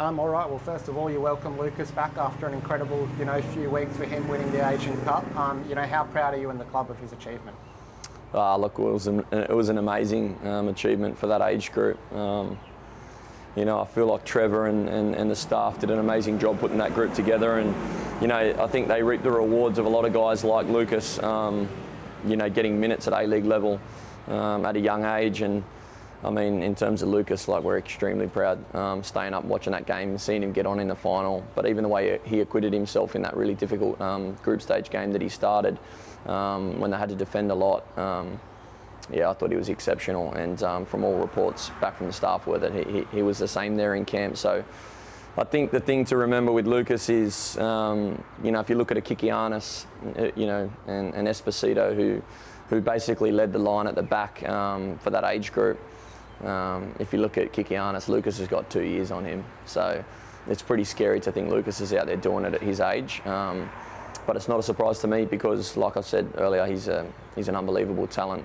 All right. Well, first of all, you welcome Lucas back after an incredible, few weeks for him winning the Asian Cup. How proud are you and the club of his achievement? Look, it was an amazing achievement for that age group. I feel like Trevor and the staff did an amazing job putting that group together, and I think they reaped the rewards of a lot of guys like Lucas, getting minutes at A-League level at a young age. And I mean, in terms of Lucas, we're extremely proud staying up watching that game and seeing him get on in the final. But even the way he acquitted himself in that really difficult group stage game that he started when they had to defend a lot, I thought he was exceptional. And from all reports back from the staff were that he was the same there in camp. So I think the thing to remember with Lucas is, if you look at a Kikianis, and Esposito, who basically led the line at the back for that age group. If you look at Kikianis, Lucas has got 2 years on him. So it's pretty scary to think Lucas is out there doing it at his age. But it's not a surprise to me because, like I said earlier, he's an unbelievable talent.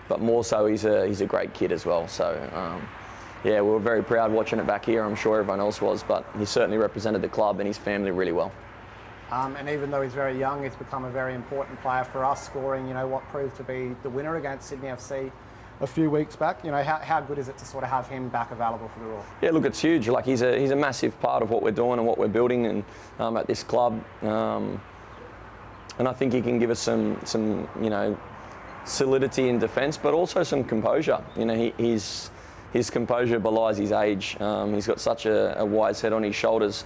But more so, he's a great kid as well. So, we were very proud watching it back here. I'm sure everyone else was, but he certainly represented the club and his family really well. And even though he's very young, he's become a very important player for us, scoring, what proved to be the winner against Sydney FC a few weeks back. How good is it to sort of have him back available for the Roar? Yeah, look, it's huge. He's a massive part of what we're doing and what we're building and at this club. And I think he can give us some solidity in defence, but also some composure. His composure belies his age. He's got such a wise head on his shoulders.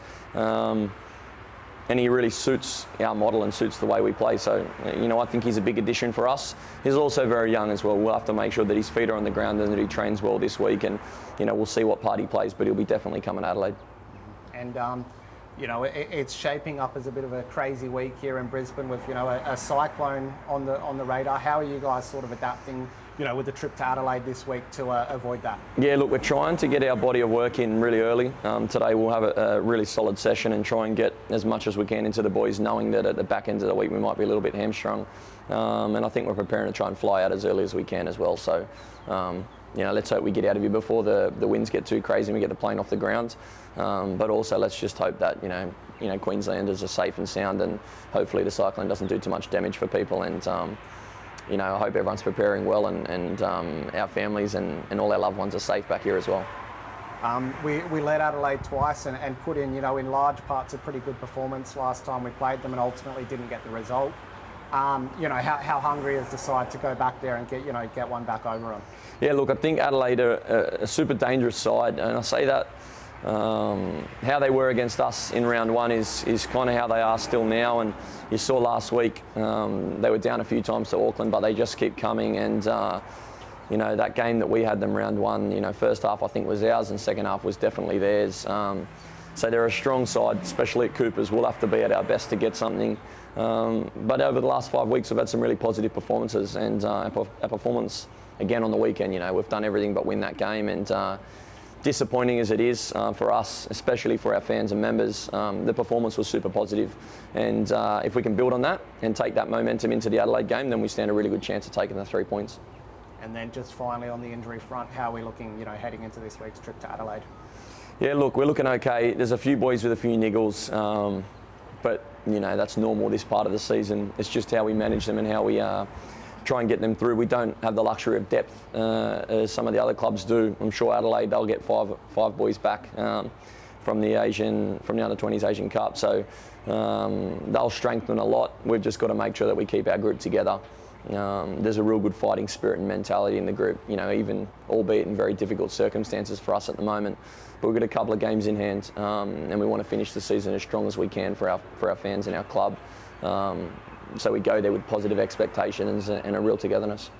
And he really suits our model and suits the way we play. So, I think he's a big addition for us. He's also very young as well. We'll have to make sure that his feet are on the ground and that he trains well this week. And, we'll see what part he plays, but he'll be definitely coming to Adelaide. And, it's shaping up as a bit of a crazy week here in Brisbane with, a cyclone on the radar. How are you guys sort of adapting, with the trip to Adelaide this week to avoid that? Yeah, look, we're trying to get our body of work in really early. Today we'll have a really solid session and try and get as much as we can into the boys, knowing that at the back end of the week we might be a little bit hamstrung. And I think we're preparing to try and fly out as early as we can as well. So, let's hope we get out of here before the winds get too crazy and we get the plane off the ground. But also let's just hope that, Queenslanders are safe and sound, and hopefully the cyclone doesn't do too much damage for people. And, I hope everyone's preparing well and our families and all our loved ones are safe back here as well. We led Adelaide twice and put in, in large parts a pretty good performance last time we played them and ultimately didn't get the result. How hungry is the side to go back there and get one back over them? Yeah, look, I think Adelaide are a super dangerous side, and I say that how they were against us in round one is kind of how they are still now. And you saw last week they were down a few times to Auckland, but they just keep coming. And that game that we had them round one, first half I think was ours and second half was definitely theirs. So they're a strong side, especially at Coopers. We'll have to be at our best to get something. But over the last 5 weeks, we've had some really positive performances, and our performance again on the weekend, we've done everything but win that game. And disappointing as it is for us, especially for our fans and members, the performance was super positive. And if we can build on that and take that momentum into the Adelaide game, then we stand a really good chance of taking the 3 points. And then just finally on the injury front, how are we looking, heading into this week's trip to Adelaide? Yeah, look, we're looking okay. There's a few boys with a few niggles, but that's normal this part of the season. It's just how we manage them and how we try and get them through. We don't have the luxury of depth as some of the other clubs do. I'm sure Adelaide, they'll get five boys back from the under-20s Asian Cup. So they'll strengthen a lot. We've just got to make sure that we keep our group together. There's a real good fighting spirit and mentality in the group, even albeit in very difficult circumstances for us at the moment. But we've got a couple of games in hand, and we want to finish the season as strong as we can for our fans and our club. So we go there with positive expectations and a real togetherness.